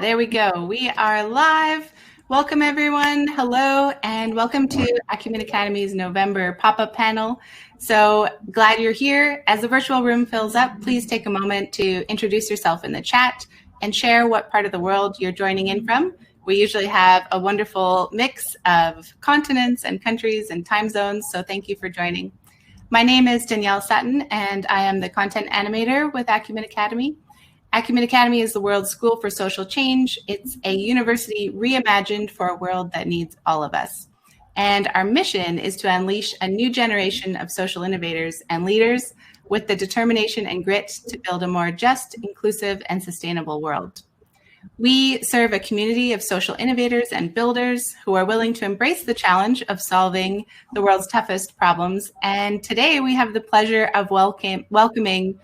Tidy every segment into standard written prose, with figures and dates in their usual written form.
There we go. We are live. Welcome, everyone. Hello, and welcome to Acumen Academy's November pop-up panel. So glad you're here. As the virtual room fills up, please take a moment to introduce yourself in the chat and share what part of the world you're joining in from. We usually have a wonderful mix of continents and countries and time zones, so thank you for joining. My name is Danielle Sutton, and I am the content animator with Acumen Academy. Acumen Academy is the world's school for social change. It's a university reimagined for a world that needs all of us. And our mission is to unleash a new generation of social innovators and leaders with the determination and grit to build a more just, inclusive, and sustainable world. We serve a community of social innovators and builders who are willing to embrace the challenge of solving the world's toughest problems. And today we have the pleasure of welcoming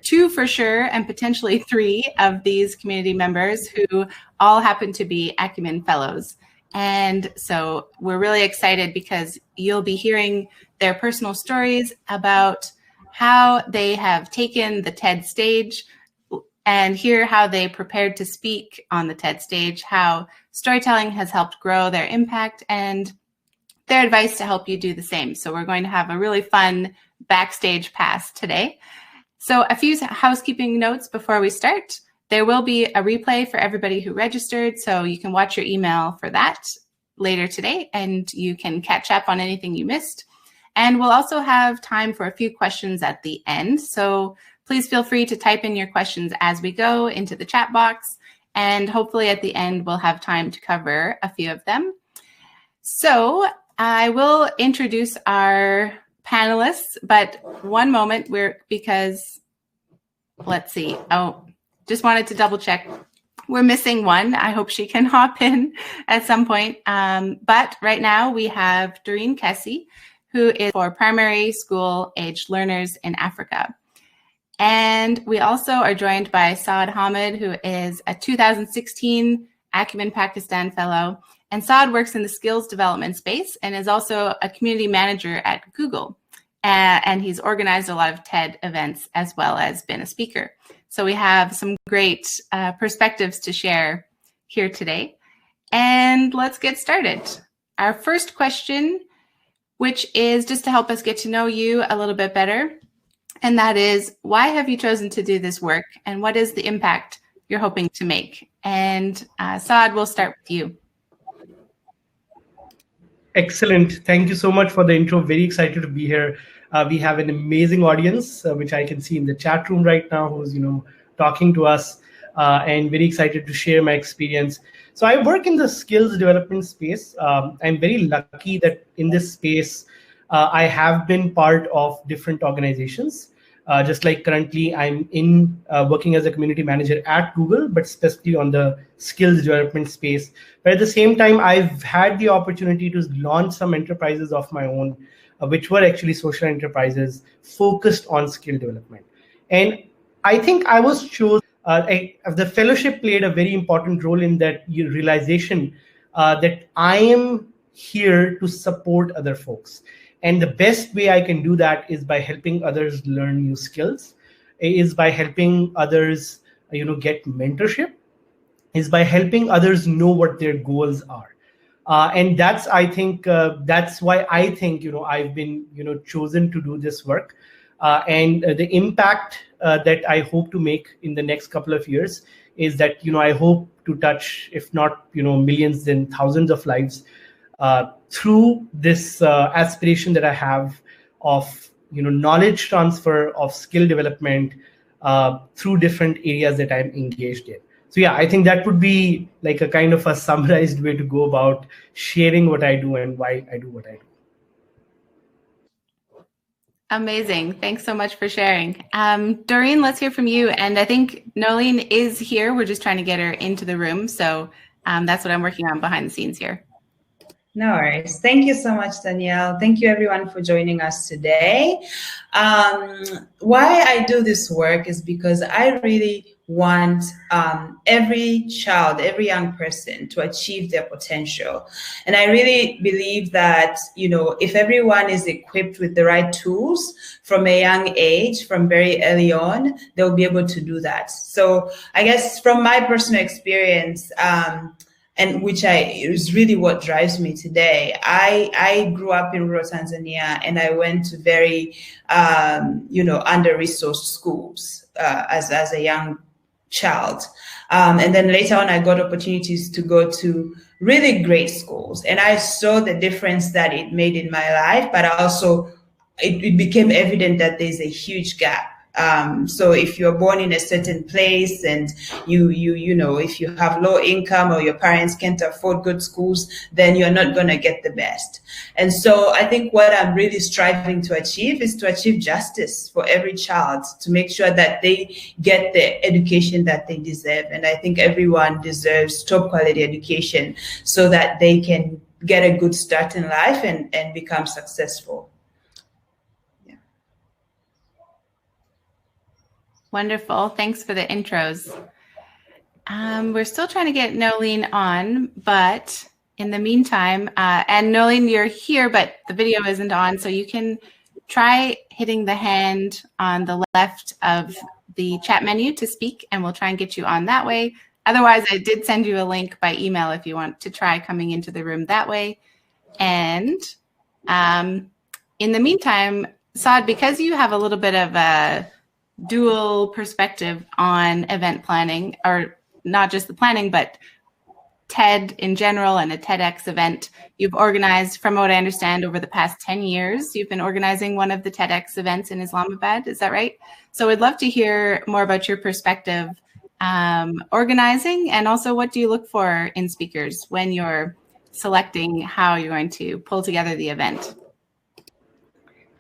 2 for sure, and potentially 3 of these community members who all happen to be Acumen Fellows. And so we're really excited because you'll be hearing their personal stories about how they have taken the TED stage and hear how they prepared to speak on the TED stage, how storytelling has helped grow their impact, and their advice to help you do the same. So we're going to have a really fun backstage pass today. So a few housekeeping notes before we start. There will be a replay for everybody who registered, so you can watch your email for that later today, and you can catch up on anything you missed. And we'll also have time for a few questions at the end. So please feel free to type in your questions as we go into the chat box, and hopefully at the end we'll have time to cover a few of them. So I will introduce our panelists, but one moment, because let's see. Oh, just wanted to double check. We're missing one. I hope she can hop in at some point. But right now we have Doreen Kessy, who is for primary school aged learners in Africa. And we also are joined by Saah Hamid, who is a 2016 Acumen Pakistan Fellow. And Saad works in the skills development space and is also a community manager at Google. And he's organized a lot of TED events as well as been a speaker. So we have some great perspectives to share here today. And let's get started. Our first question, which is just to help us get to know you a little bit better. And that is, why have you chosen to do this work? And what is the impact you're hoping to make? And Saad, we'll start with you. Excellent. Thank you so much for the intro. Very excited to be here. We have an amazing audience, which I can see in the chat room right now, who's talking to us, and very excited to share my experience. So I work in the skills development space. I'm very lucky that in this space, I have been part of different organizations. Just like currently I'm working as a community manager at Google, but specifically on the skills development space. But at the same time, I've had the opportunity to launch some enterprises of my own, which were actually social enterprises focused on skill development. And I think I was chosen, the fellowship played a very important role in that realization that I am here to support other folks. And the best way I can do that is by helping others learn new skills, is by helping others, get mentorship, is by helping others know what their goals are. And that's, I think, that's why I think, I've been, chosen to do this work. And the impact that I hope to make in the next couple of years is that, I hope to touch, if not, millions, then thousands of lives through this aspiration that I have of knowledge transfer, of skill development through different areas that I'm engaged in. So yeah, I think that would be like a kind of a summarized way to go about sharing what I do and why I do what I do. Amazing. Thanks so much for sharing. Doreen, let's hear from you. And I think Noeline is here. We're just trying to get her into the room. So that's what I'm working on behind the scenes here. No worries. Thank you so much, Danielle. Thank you, everyone, for joining us today. Why I do this work is because I really want every child, every young person to achieve their potential. And I really believe that, if everyone is equipped with the right tools from a young age, from very early on, they'll be able to do that. So I guess from my personal experience, and which is really what drives me today. I grew up in rural Tanzania, and I went to very, under-resourced schools as a young child. And then later on, I got opportunities to go to really great schools. And I saw the difference that it made in my life, but also it became evident that there's a huge gap. So if you're born in a certain place and if you have low income or your parents can't afford good schools, then you're not going to get the best. And so I think what I'm really striving to achieve is to achieve justice for every child, to make sure that they get the education that they deserve. And I think everyone deserves top quality education so that they can get a good start in life and become successful. Wonderful. Thanks for the intros. We're still trying to get Noeline on, but in the meantime, and Noeline, you're here, but the video isn't on, so you can try hitting the hand on the left of the chat menu to speak, and we'll try and get you on that way. Otherwise, I did send you a link by email if you want to try coming into the room that way. And in the meantime, Saad, because you have a little bit of a dual perspective on event planning, or not just the planning, but TED in general and a TEDx event. You've organized, from what I understand, over the past 10 years, you've been organizing one of the TEDx events in Islamabad. Is that right? So I'd love to hear more about your perspective organizing, and also what do you look for in speakers when you're selecting how you're going to pull together the event?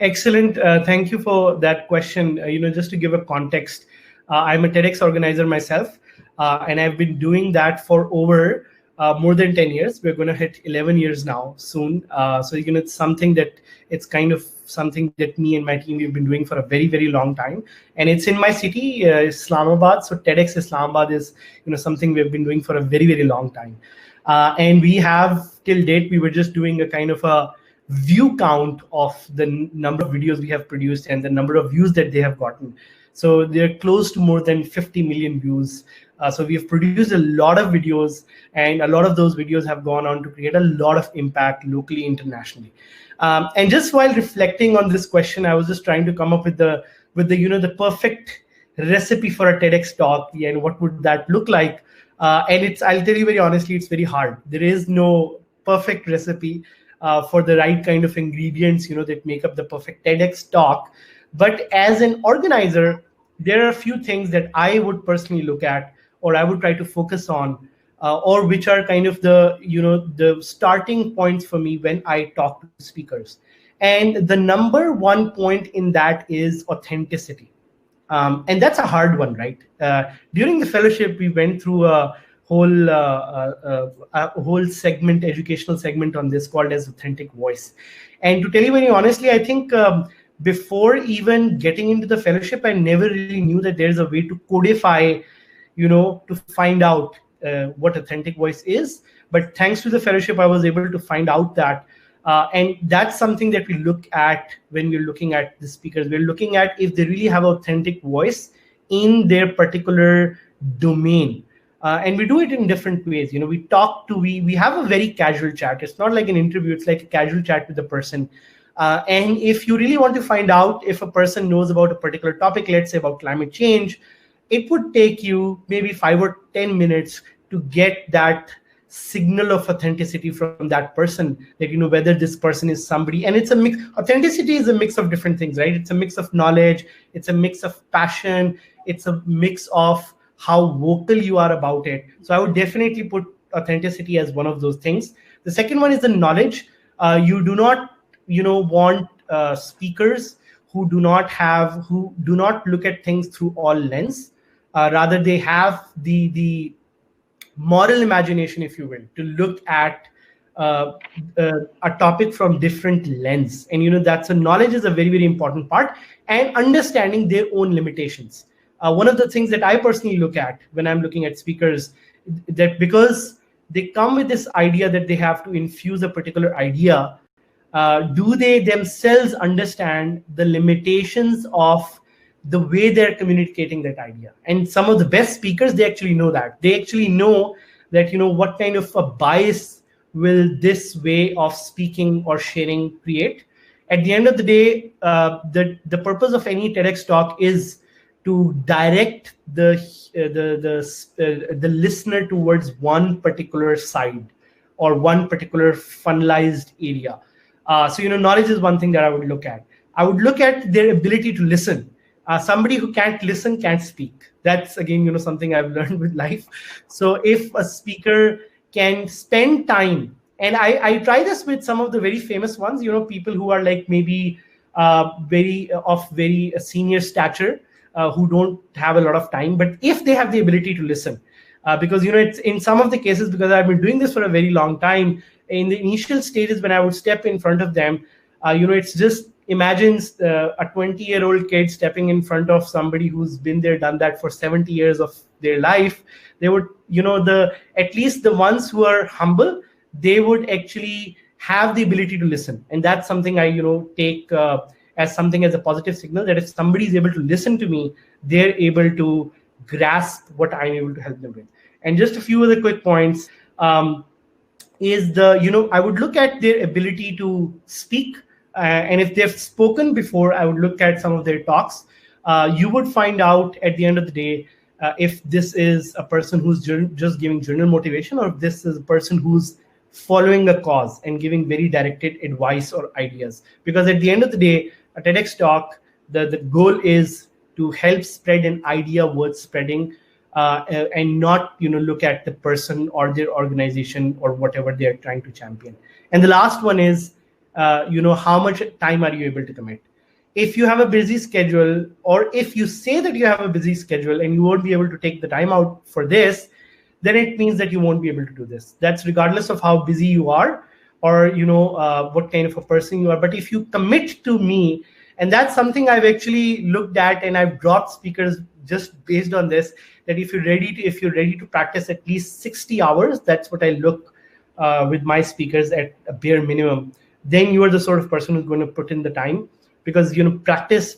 Excellent. Thank you for that question. Just to give a context, I'm a TEDx organizer myself, and I've been doing that for over more than 10 years. We're going to hit 11 years now soon. So it's something that me and my team, we've been doing for a very, very long time. And it's in my city, Islamabad. So TEDx Islamabad is something we've been doing for a very, very long time. And we have, till date, we were just doing a kind of a view count of the number of videos we have produced and the number of views that they have gotten. So they're close to more than 50 million views. So we have produced a lot of videos, and a lot of those videos have gone on to create a lot of impact locally, internationally. And just while reflecting on this question, I was just trying to come up with the perfect recipe for a TEDx talk, and what would that look like? And I'll tell you very honestly, it's very hard. There is no perfect recipe for the right kind of ingredients, that make up the perfect TEDx talk. But as an organizer, there are a few things that I would personally look at, or I would try to focus on, or which are kind of the starting points for me when I talk to speakers. And the number one point in that is authenticity. And that's a hard one, right? During the fellowship, we went through a whole segment, educational segment on this called as authentic voice. And to tell you very honestly, I think before even getting into the fellowship, I never really knew that there's a way to codify, to find out what authentic voice is. But thanks to the fellowship, I was able to find out that. And that's something that we look at when we're looking at the speakers. We're looking at if they really have authentic voice in their particular domain. And we do it in different ways. We have a very casual chat. It's not like an interview. It's like a casual chat with the person. And if you really want to find out if a person knows about a particular topic, let's say about climate change, it would take you maybe 5 or 10 minutes to get that signal of authenticity from that person, that whether this person is somebody. And it's a mix. Authenticity is a mix of different things, right? It's a mix of knowledge. It's a mix of passion. It's a mix of how vocal you are about it. So I would definitely put authenticity as one of those things. The second one is the knowledge. You do not want speakers who do not look at things through all lens. Rather, they have the moral imagination, if you will, to look at a topic from different lens. And that's knowledge is a very, very important part, and understanding their own limitations. One of the things that I personally look at when I'm looking at speakers, that because they come with this idea that they have to infuse a particular idea, do they themselves understand the limitations of the way they're communicating that idea? And some of the best speakers, they actually know that. They actually know that, what kind of a bias will this way of speaking or sharing create. At the end of the day, the purpose of any TEDx talk is to direct the listener towards one particular side or one particular funnelized area. So knowledge is one thing that I would look at. I would look at their ability to listen. Somebody who can't listen can't speak. That's again something I've learned with life. So if a speaker can spend time, and I try this with some of the very famous ones, people who are like maybe very senior stature, who don't have a lot of time, but if they have the ability to listen, because it's in some of the cases, because I've been doing this for a very long time, in the initial stages when I would step in front of them, it's just imagines a 20-year-old kid stepping in front of somebody who's been there, done that for 70 years of their life. They would, at least the ones who are humble, they would actually have the ability to listen. And that's something I, take as a positive signal, that if somebody is able to listen to me, they're able to grasp what I'm able to help them with. And just a few other quick points is I would look at their ability to speak. And if they've spoken before, I would look at some of their talks. You would find out at the end of the day if this is a person who's just giving general motivation, or if this is a person who's following a cause and giving very directed advice or ideas. Because at the end of the day, a TEDx talk, the goal is to help spread an idea worth spreading, and not look at the person or their organization or whatever they are trying to champion. And the last one is how much time are you able to commit? If you have a busy schedule, or if you say that you have a busy schedule and you won't be able to take the time out for this, then it means that you won't be able to do this. That's regardless of how busy you are, or what kind of a person you are. But if you commit to me, and that's something I've actually looked at, and I've dropped speakers just based on this, that if you're ready to practice at least 60 hours, that's what I look with my speakers at a bare minimum, then you are the sort of person who's going to put in the time. Because practice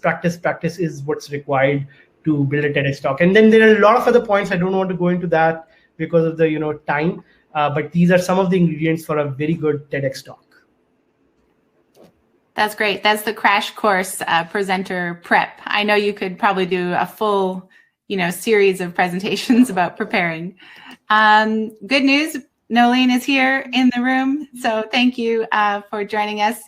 is what's required to build a TEDx talk. And then there are a lot of other points. I don't want to go into that because of the time, but these are some of the ingredients for a very good TEDx talk. That's great. That's the crash course presenter prep. I know you could probably do a full series of presentations about preparing. Good news, Noeline is here in the room, so thank you for joining us.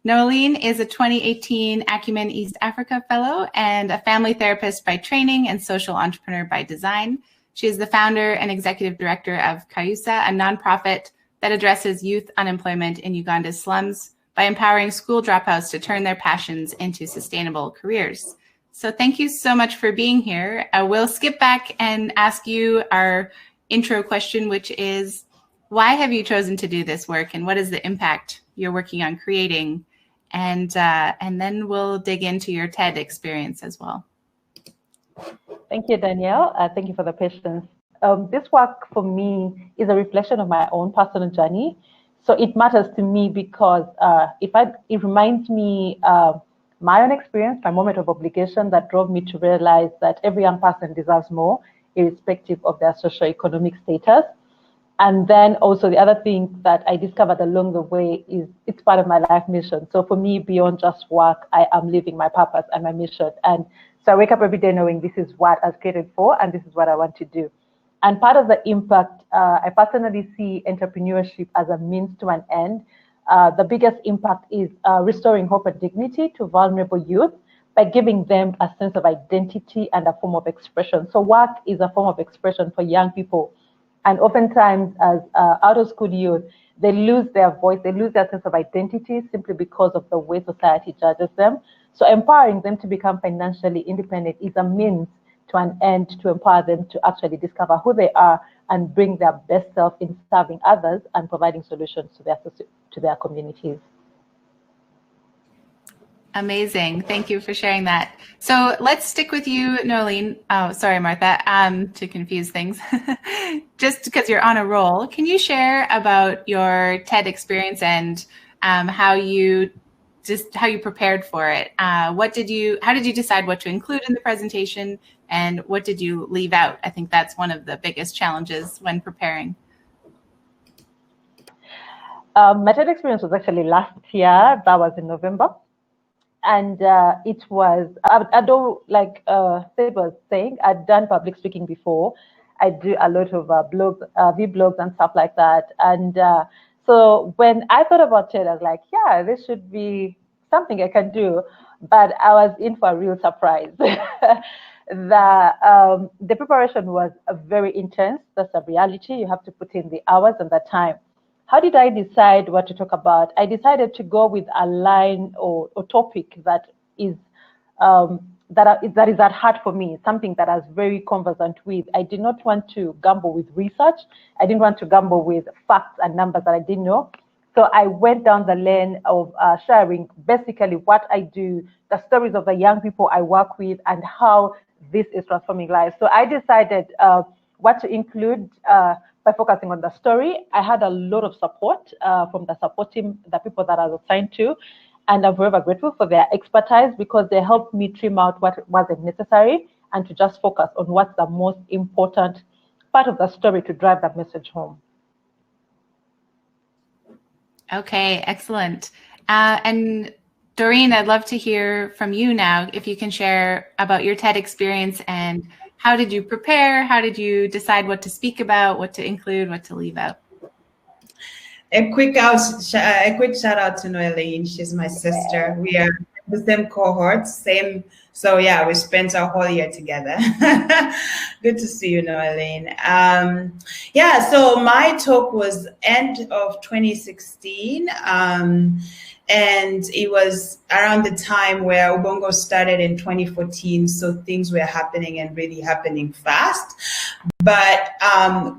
Noeline is a 2018 Acumen East Africa Fellow and a family therapist by training and social entrepreneur by design. She is the founder and executive director of Kyusa, a nonprofit that addresses youth unemployment in Uganda's slums by empowering school dropouts to turn their passions into sustainable careers. So thank you so much for being here. We'll skip back and ask you our intro question, which is, why have you chosen to do this work, and what is the impact you're working on creating? And then we'll dig into your TED experience as well. Thank you, Danielle. Thank you for the patience. This work for me is a reflection of my own personal journey. So it matters to me because it reminds me my own experience, my moment of obligation that drove me to realize that every young person deserves more, irrespective of their socioeconomic status. And then also the other thing that I discovered along the way is it's part of my life mission. So for me, beyond just work, I am living my purpose and my mission. And so I wake up every day knowing this is what I was created for and this is what I want to do. And part of the impact, I personally see entrepreneurship as a means to an end. The biggest impact is restoring hope and dignity to vulnerable youth by giving them a sense of identity and a form of expression. So work is a form of expression for young people. And oftentimes, as out-of-school youth, they lose their voice, they lose their sense of identity simply because of the way society judges them. So empowering them to become financially independent is a means to an end to empower them to actually discover who they are and bring their best self in serving others and providing solutions to their communities. Amazing. Thank you for sharing that. So let's stick with you, Noeline. Oh, sorry, Martha, to confuse things. Just because you're on a roll, can you share about your TED experience and how you prepared for it? How did you decide what to include in the presentation, and what did you leave out? I think that's one of the biggest challenges when preparing. My TED experience was actually last year. That was in November. And it was, I don't, like Sid was saying, I'd done public speaking before. I do a lot of blogs, vlogs and stuff like that. And so when I thought about it, I was like, yeah, this should be something I can do. But I was in for a real surprise. The preparation was very intense. That's a reality. You have to put in the hours and the time. How did I decide what to talk about? I decided to go with a line or topic that is that is at heart for me, something that I was very conversant with. I did not want to gamble with research. I didn't want to gamble with facts and numbers that I didn't know. So I went down the lane of sharing basically what I do, the stories of the young people I work with, and how this is transforming lives. So I decided what to include by focusing on the story. I had a lot of support from the support team, the people that I was assigned to, and I'm forever grateful for their expertise because they helped me trim out what wasn't necessary and to just focus on what's the most important part of the story to drive that message home. Okay, excellent. And Doreen, I'd love to hear from you now, if you can share about your TED experience and how did you prepare? How did you decide what to speak about, what to include, what to leave out? A quick shout out to Noeline. She's my sister. We are the same cohort, same. So yeah, we spent our whole year together. Good to see you, Noeline. Yeah, so my talk was end of 2016. And it was around the time where Ubongo started in 2014, so things were happening and really happening fast. But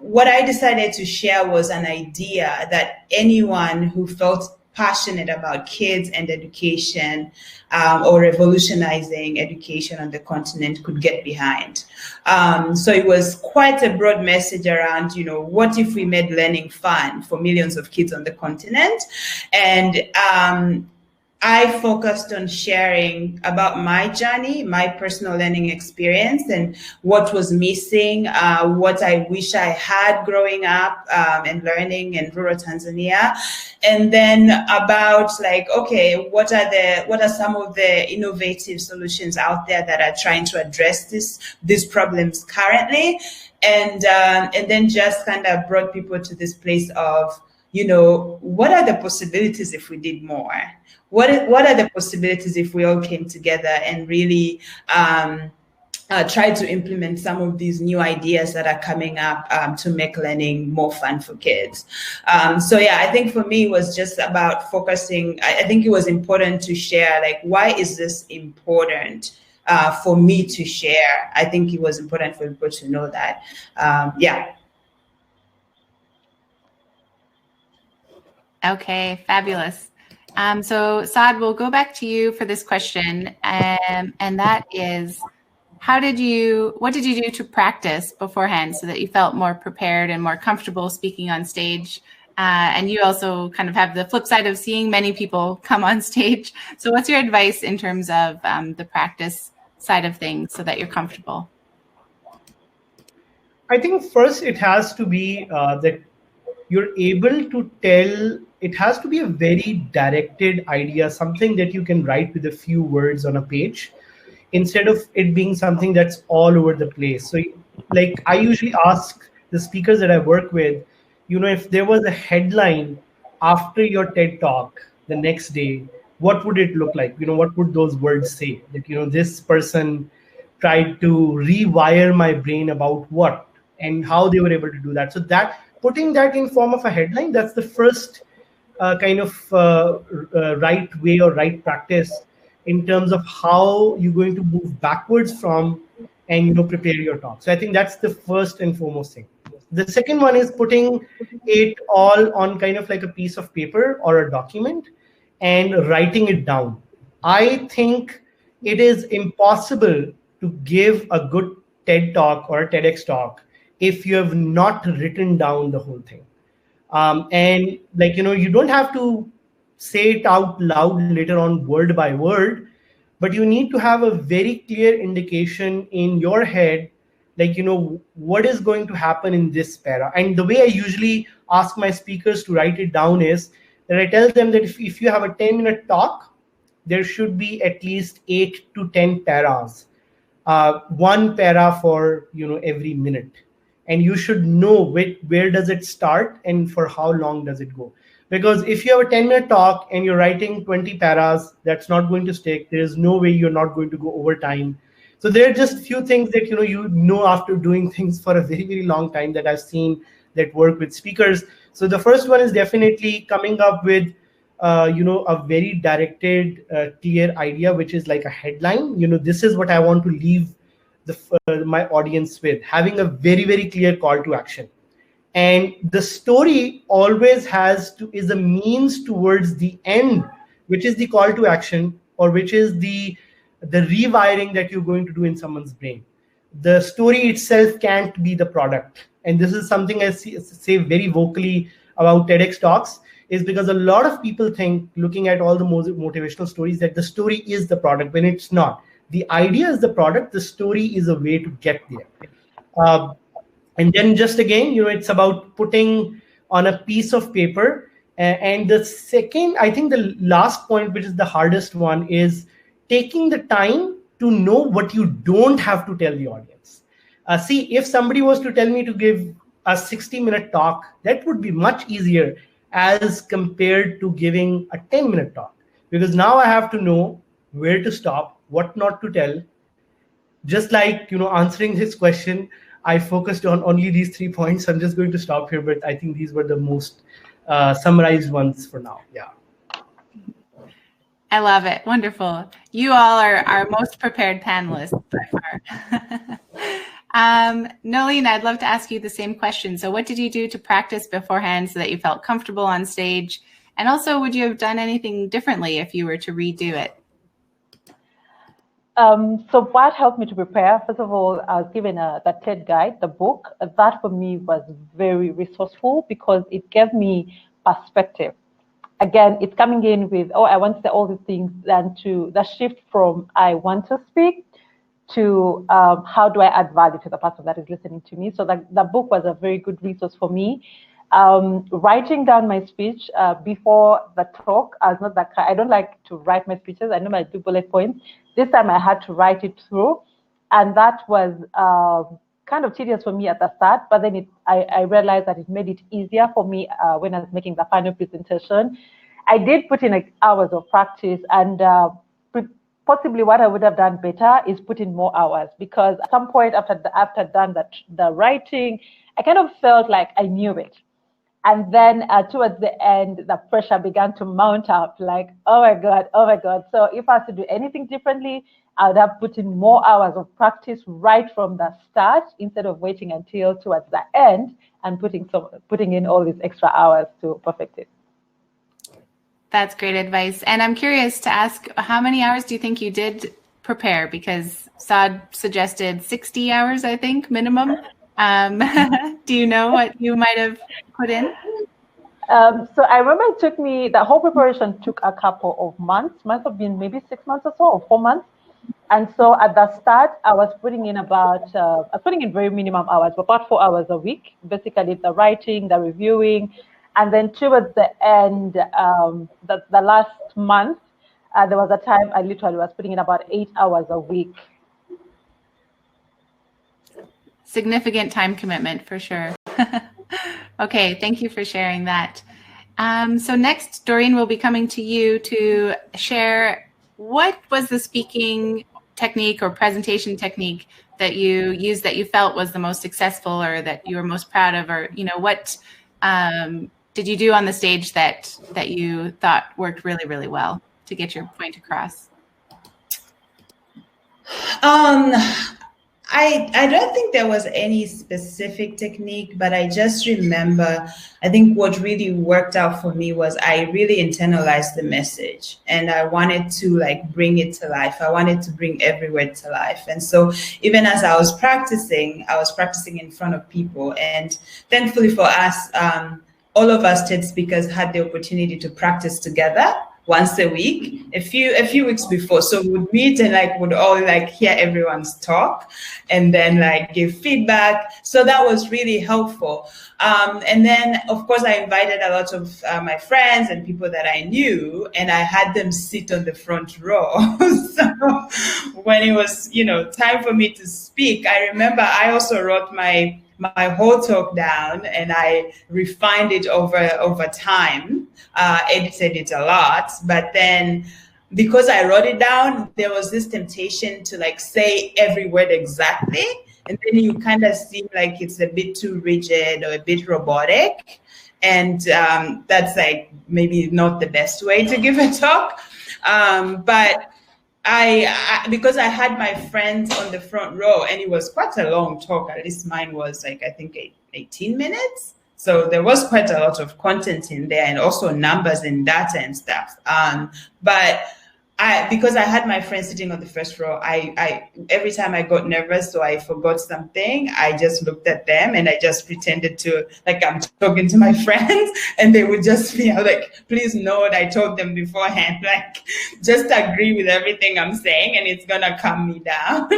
what I decided to share was an idea that anyone who felt passionate about kids and education or revolutionizing education on the continent could get behind. So it was quite a broad message around, you know, what if we made learning fun for millions of kids on the continent? And I focused on sharing about my journey, my personal learning experience, and what was missing, what I wish I had growing up and learning in rural Tanzania, and then about like, okay, what are some of the innovative solutions out there that are trying to address these problems currently, and then just kind of brought people to this place of, you know, what are the possibilities if we did more? What are the possibilities if we all came together and really try to implement some of these new ideas that are coming up to make learning more fun for kids? So yeah, I think for me it was just about focusing. I think it was important to share, like, why is this important for me to share? I think it was important for people to know that. Yeah. Okay, fabulous. So Saad, we'll go back to you for this question, and that is, what did you do to practice beforehand so that you felt more prepared and more comfortable speaking on stage? And you also kind of have the flip side of seeing many people come on stage. So what's your advice in terms of the practice side of things so that you're comfortable? I think first it has to be that you're able to tell. It has to be a very directed idea, something that you can write with a few words on a page, instead of it being something that's all over the place. So like I usually ask the speakers that I work with, you know, if there was a headline after your TED talk the next day, what would it look like? You know, what would those words say? That, you know, this person tried to rewire my brain about what and how they were able to do that. So that putting that in form of a headline, that's the first kind of right way or right practice in terms of how you're going to move backwards from and, you know, prepare your talk. So I think that's the first and foremost thing. The second one is putting it all on kind of like a piece of paper or a document and writing it down. I think it is impossible to give a good TED talk or a TEDx talk if you have not written down the whole thing. And like, you don't have to say it out loud later on word by word, but you need to have a very clear indication in your head, like, what is going to happen in this para. And the way I usually ask my speakers to write it down is that I tell them that if you have a 10-minute talk, there should be at least 8 to 10 paras, one para for every minute, and you should know where does it start and for how long does it go. Because if you have a 10-minute talk and you're writing 20 paras, that's not going to stick. There is no way you're not going to go over time. So there are just few things that after doing things for a very, very long time that I've seen that work with speakers. So the first one is definitely coming up with a very directed, clear idea, which is like a headline. This is what I want to leave my audience with, having a very, very clear call to action. And the story always is a means towards the end, which is the call to action, or which is the rewiring that you're going to do in someone's brain. The story itself can't be the product. And this is something I say very vocally about TEDx talks, is because a lot of people think, looking at all the motivational stories, that the story is the product, when it's not. The idea is the product. The story is a way to get there. And then just again, it's about putting on a piece of paper. And the second, I think the last point, which is the hardest one, is taking the time to know what you don't have to tell the audience. See, if somebody was to tell me to give a 60-minute talk, that would be much easier as compared to giving a 10-minute talk. Because now I have to know where to stop, what not to tell. Just like, answering this question, I focused on only these 3 points. I'm just going to stop here, but I think these were the most summarized ones for now. Yeah. I love it. Wonderful. You all are our most prepared panelists by far. Noeline, I'd love to ask you the same question. So what did you do to practice beforehand so that you felt comfortable on stage? And also, would you have done anything differently if you were to redo it? So what helped me to prepare? First of all, I was given the TED guide, the book. That for me was very resourceful because it gave me perspective. Again, it's coming in with, I want to say all these things, and to the shift from I want to speak to how do I add value to the person that is listening to me. So the book was a very good resource for me. Writing down my speech before the talk, I don't like to write my speeches. I normally do bullet points. This time I had to write it through, and that was kind of tedious for me at the start, but then I realized that it made it easier for me when I was making the final presentation. I did put in hours of practice, and possibly what I would have done better is put in more hours, because at some point after done the writing, I kind of felt like I knew it. And then towards the end, the pressure began to mount up, like, oh my God. So if I had to do anything differently, I would have put in more hours of practice right from the start instead of waiting until towards the end and putting in all these extra hours to perfect it. That's great advice. And I'm curious to ask, how many hours do you think you did prepare? Because Saah suggested 60 hours, I think, minimum. Do you know what you might have put in? So I remember the whole preparation took a couple of months. Must have been maybe 6 months or so, or 4 months. And so at the start, I was putting in very minimum hours, about 4 hours a week, basically the writing, the reviewing. And then towards the end, the last month, there was a time I literally was putting in about 8 hours a week. Significant time commitment for sure. Okay, thank you for sharing that. So next, Doreen will be coming to you to share what was the speaking technique or presentation technique that you used that you felt was the most successful, or that you were most proud of, or what did you do on the stage that you thought worked really, really well to get your point across? I don't think there was any specific technique, but I just remember, I think what really worked out for me was I really internalized the message and I wanted to like bring it to life. I wanted to bring every word to life. And so even as I was practicing in front of people. And thankfully for us, all of us TED speakers had the opportunity to practice together once a week, a few weeks before. So we'd meet and like would all like hear everyone's talk and then like give feedback. So that was really helpful. And then of course I invited a lot of my friends and people that I knew, and I had them sit on the front row. So when it was, time for me to speak, I remember I also wrote my whole talk down and I refined it over time, edited it a lot. But then because I wrote it down, there was this temptation to like say every word exactly. And then you kind of seem like it's a bit too rigid or a bit robotic. And that's like maybe not the best way to give a talk. But I because I had my friends on the front row and it was quite a long talk, at least mine was like, I think 18 minutes. So there was quite a lot of content in there and also numbers and data and stuff. But because I had my friends sitting on the first row, I every time I got nervous or I forgot something, I just looked at them and I just pretended to like I'm talking to my friends, and they would just be like, please note I told them beforehand, like just agree with everything I'm saying and it's gonna calm me down.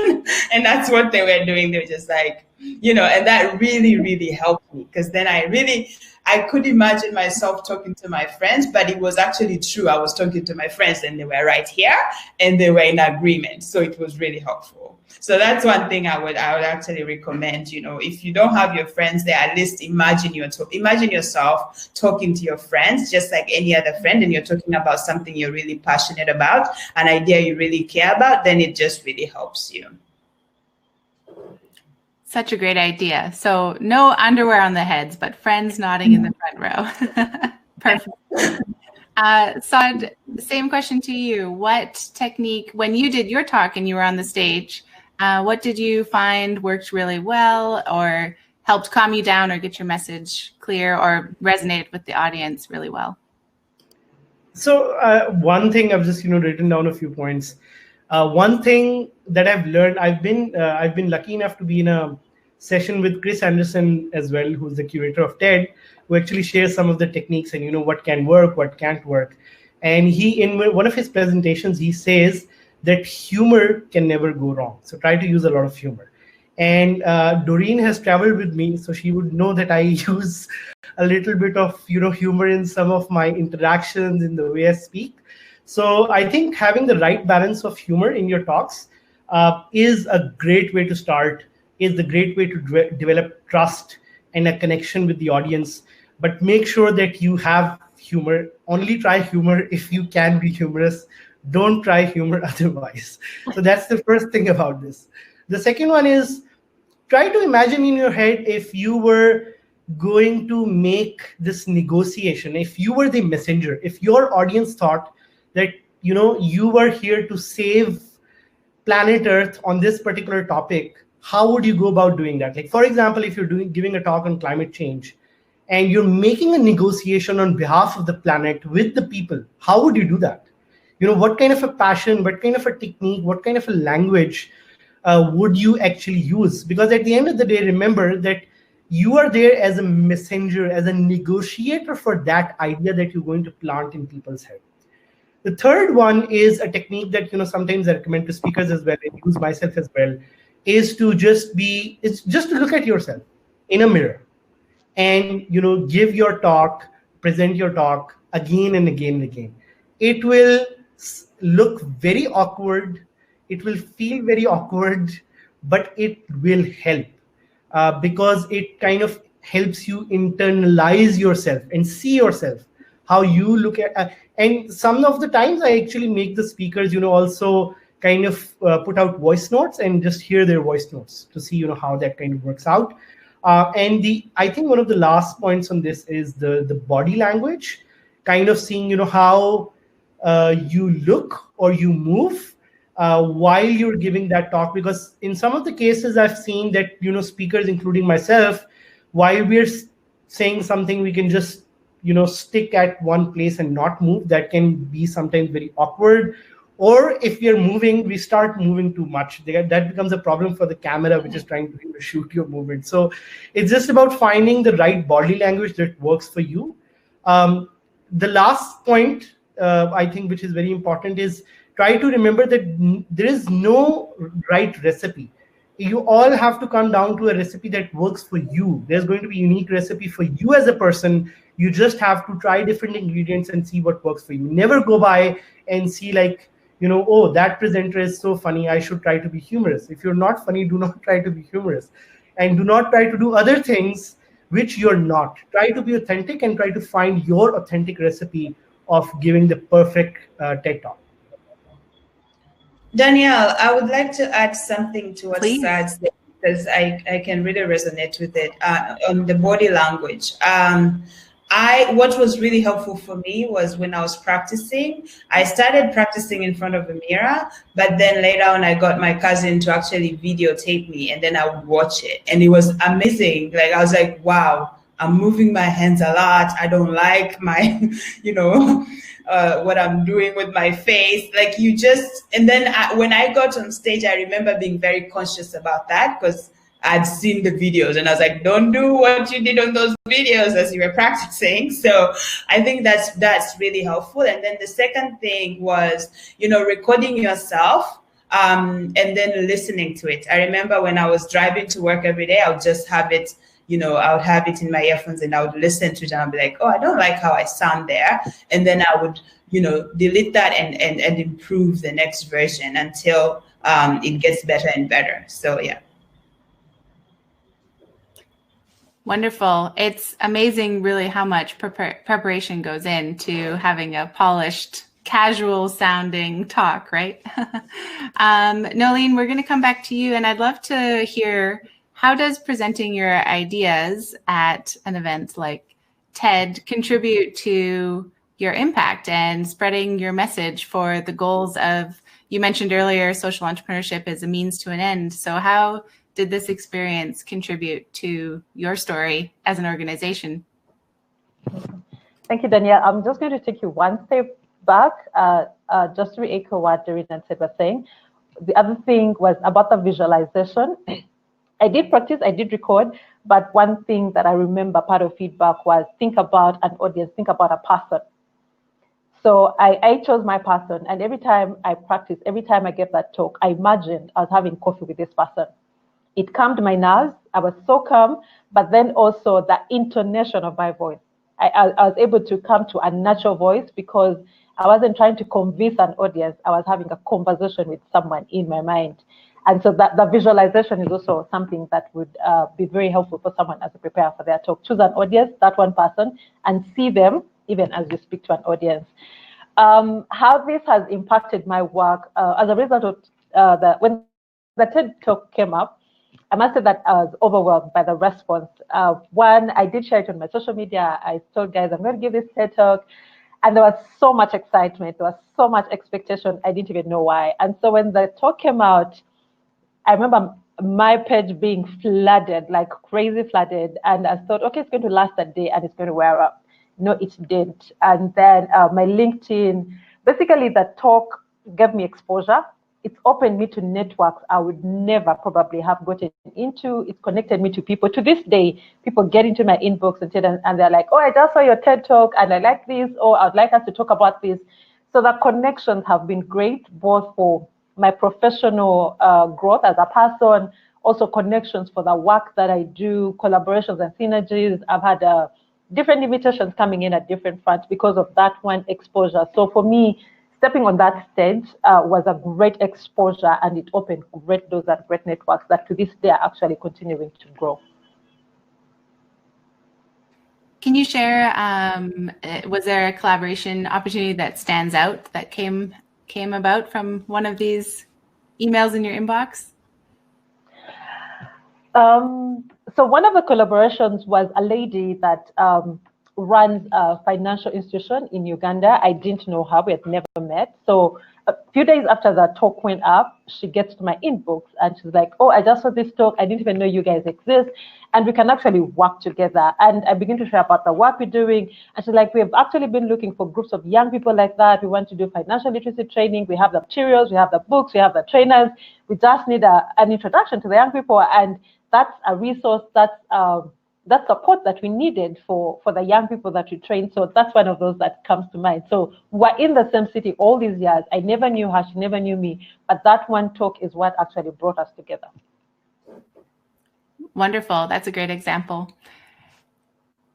And that's what they were doing. They were just like, and that really, really helped me, because then I could imagine myself talking to my friends, but it was actually true. I was talking to my friends and they were right here and they were in agreement. So it was really helpful. So that's one thing I would actually recommend. If you don't have your friends there, at least imagine yourself talking to your friends just like any other friend, and you're talking about something you're really passionate about, an idea you really care about, then it just really helps you. Such a great idea. So no underwear on the heads, but friends nodding in the front row. Perfect. Saah, same question to you. What technique, when you did your talk and you were on the stage, what did you find worked really well or helped calm you down or get your message clear or resonated with the audience really well? So one thing I've just written down a few points. One thing that I've learned, I've been lucky enough to be in a session with Chris Anderson as well, who's the curator of TED, who actually shares some of the techniques and what can work, what can't work. And he, in one of his presentations, he says that humor can never go wrong. So try to use a lot of humor. And Doreen has traveled with me, so she would know that I use a little bit of humor in some of my interactions in the way I speak. So I think having the right balance of humor in your talks is a great way to start, is the great way to develop trust and a connection with the audience. But make sure that you have humor. Only try humor if you can be humorous. Don't try humor otherwise. So that's the first thing about this. The second one is try to imagine in your head if you were going to make this negotiation, if you were the messenger, if your audience thought that you were here to save planet Earth on this particular topic, how would you go about doing that? Like, for example, if you're giving a talk on climate change and you're making a negotiation on behalf of the planet with the people, how would you do that? What kind of a passion, what kind of a technique, what kind of a language would you actually use? Because at the end of the day, remember that you are there as a messenger, as a negotiator for that idea that you're going to plant in people's head. The third one is a technique that sometimes I recommend to speakers as well, and use myself as well, is to just to look at yourself in a mirror and give your talk, present your talk again and again and again. It will look very awkward, it will feel very awkward, but it will help because it kind of helps you internalize yourself and see yourself, how you look at and some of the times I actually make the speakers also kind of put out voice notes and just hear their voice notes to see how that kind of works out. And I think one of the last points on this is the body language, kind of seeing how you look or you move while you're giving that talk, because in some of the cases I've seen that, speakers, including myself, while we're saying something, we can just, stick at one place and not move. That can be sometimes very awkward. Or if we are moving, we start moving too much. That becomes a problem for the camera, which is trying to shoot your movement. So it's just about finding the right body language that works for you. The last point, I think, which is very important, is try to remember that there is no right recipe. You all have to come down to a recipe that works for you. There's going to be a unique recipe for you as a person. You just have to try different ingredients and see what works for you. Never go by and see like, oh, that presenter is so funny, I should try to be humorous. If you're not funny, do not try to be humorous. And do not try to do other things which you're not. Try to be authentic and try to find your authentic recipe of giving the perfect TED Talk. Danielle, I would like to add something to what Saah said, because I can really resonate with it on the body language. What was really helpful for me was when I was practicing, I started practicing in front of a mirror, but then later on I got my cousin to actually videotape me, and then I would watch it. And it was amazing. Like, I was like, wow, I'm moving my hands a lot. I don't like my, what I'm doing with my face. Like, and then when I got on stage, I remember being very conscious about that, because I'd seen the videos and I was like, don't do what you did on those videos as you were practicing. So I think that's really helpful. And then the second thing was, recording yourself and then listening to it. I remember when I was driving to work every day, I would just have it, I would have it in my earphones and I would listen to it and I'd be like, oh, I don't like how I sound there. And then I would, delete that and improve the next version until it gets better and better. So, yeah. Wonderful. It's amazing, really, how much preparation goes into having a polished, casual sounding talk, right? Noeline, we're going to come back to you, and I'd love to hear, how does presenting your ideas at an event like TED contribute to your impact and spreading your message for the goals of, you mentioned earlier, social entrepreneurship is a means to an end. So how did this experience contribute to your story as an organization? Thank you, Danielle. I'm just going to take you one step back, just to re-echo what Doreen and Sid were saying. The other thing was about the visualization. I did practice, I did record, but one thing that I remember part of feedback was think about an audience, think about a person. So I chose my person, and every time I practiced, every time I gave that talk, I imagined I was having coffee with this person. It calmed my nerves. I was so calm, but then also the intonation of my voice. I was able to come to a natural voice because I wasn't trying to convince an audience. I was having a conversation with someone in my mind. And so that the visualization is also something that would be very helpful for someone as they prepare for their talk. Choose an audience, that one person, and see them even as you speak to an audience. How this has impacted my work as a result of when the TED Talk came up, I must say that I was overwhelmed by the response. One, I did share it on my social media. I told guys, I'm going to give this TED Talk. And there was so much excitement. There was so much expectation. I didn't even know why. And so when the talk came out, I remember my page being flooded, like crazy flooded. And I thought, okay, it's going to last a day and it's going to wear up. No, it didn't. And then my LinkedIn, basically the talk gave me exposure. It's opened me to networks I would never probably have gotten into. It connected me to people. To this day, people get into my inbox and they're like, oh, I just saw your TED Talk and I like this, or I'd like us to talk about this. So the connections have been great, both for my professional growth as a person, also connections for the work that I do, collaborations and synergies. I've had different invitations coming in at different fronts because of that one exposure. So for me, stepping on that stage was a great exposure, and it opened great doors and great networks that to this day are actually continuing to grow. Can you share, was there a collaboration opportunity that stands out that came about from one of these emails in your inbox? So one of the collaborations was a lady that runs a financial institution in Uganda. I didn't know her. We had never met. So a few days after that talk went up, she gets to my inbox and she's like, oh, I just saw this talk. I didn't even know you guys exist. And we can actually work together. And I begin to share about the work we're doing. And she's like, we've actually been looking for groups of young people like that. We want to do financial literacy training. We have the materials, we have the books, we have the trainers. We just need an introduction to the young people. And that's a resource, that support that we needed for the young people that we train. So that's one of those that comes to mind. So we're in the same city all these years. I never knew her, she never knew me, but that one talk is what actually brought us together. Wonderful. That's a great example.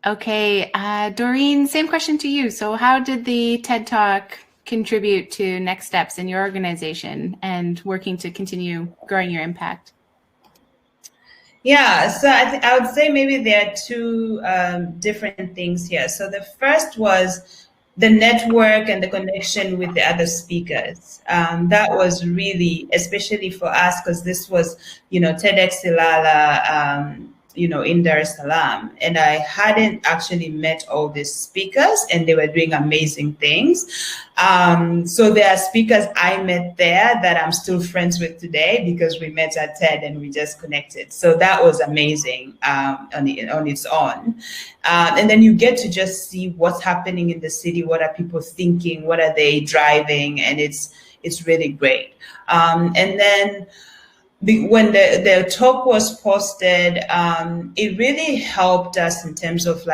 Okay, Doreen, same question to you. So how did the TED Talk contribute to next steps in your organization and working to continue growing your impact? Yeah, so I would say maybe there are two different things here. So the first was the network and the connection with the other speakers. That was really, especially for us, because this was, TEDx Ilala, in Dar es Salaam. And I hadn't actually met all these speakers, and they were doing amazing things. So there are speakers I met there that I'm still friends with today because we met at TED and we just connected. So that was amazing on its own. And then you get to just see what's happening in the city. What are people thinking? What are they driving? And it's really great. And then when the talk was posted, it really helped us in terms of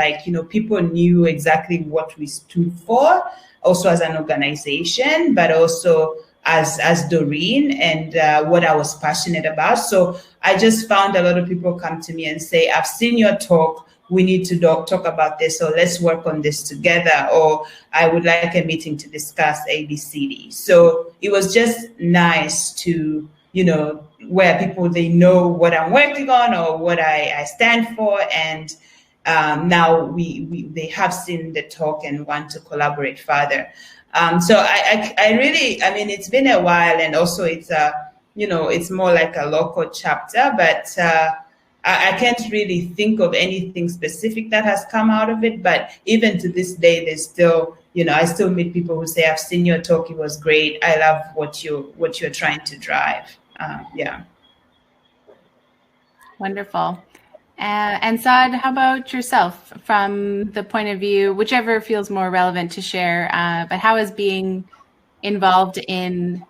people knew exactly what we stood for, also as an organization, but also as Doreen and what I was passionate about. So I just found a lot of people come to me and say, I've seen your talk. We need to talk about this, or let's work on this together, or I would like a meeting to discuss ABCD. So it was just nice to, where people, they know what I'm working on or what I stand for. And now they have seen the talk and want to collaborate further. So I really, it's been a while, and also it's it's more like a local chapter, but I can't really think of anything specific that has come out of it. But even to this day, there's still, I still meet people who say, I've seen your talk, it was great. I love what you're trying to drive. Yeah. Wonderful. And Saad, how about yourself from the point of view, whichever feels more relevant to share, but how has being involved in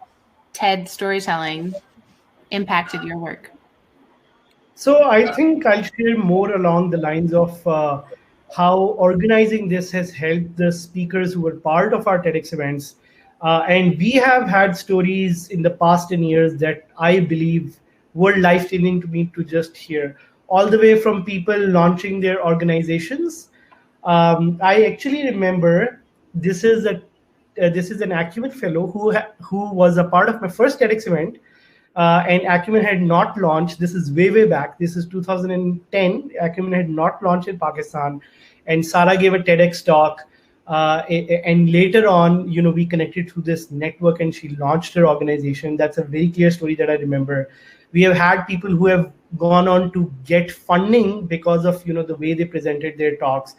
TED storytelling impacted your work? So I think I'll share more along the lines of how organizing this has helped the speakers who were part of our TEDx events. And we have had stories in the past 10 years that I believe were life-changing to me to just hear, all the way from people launching their organizations. I actually remember this is an Acumen Fellow who was a part of my first TEDx event, and Acumen had not launched. This is way back. This is 2010. Acumen had not launched in Pakistan, and Sarah gave a TEDx talk. And later on, we connected through this network, and she launched her organization. That's a very clear story that I remember. We have had people who have gone on to get funding because of the way they presented their talks.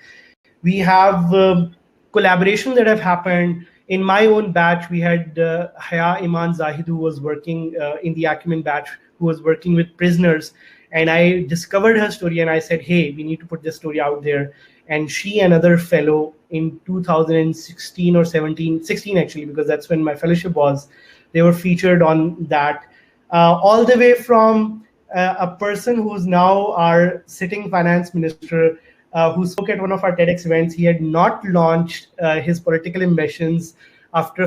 We have collaboration that have happened. In my own batch, we had Haya Iman Zahid, who was working in the Acumen batch, who was working with prisoners. And I discovered her story, and I said, hey, we need to put this story out there. And she, another fellow in 2016 or 16 actually, because that's when my fellowship was, they were featured on that. All the way from a person who's now our sitting finance minister, who spoke at one of our TEDx events. He had not launched his political ambitions.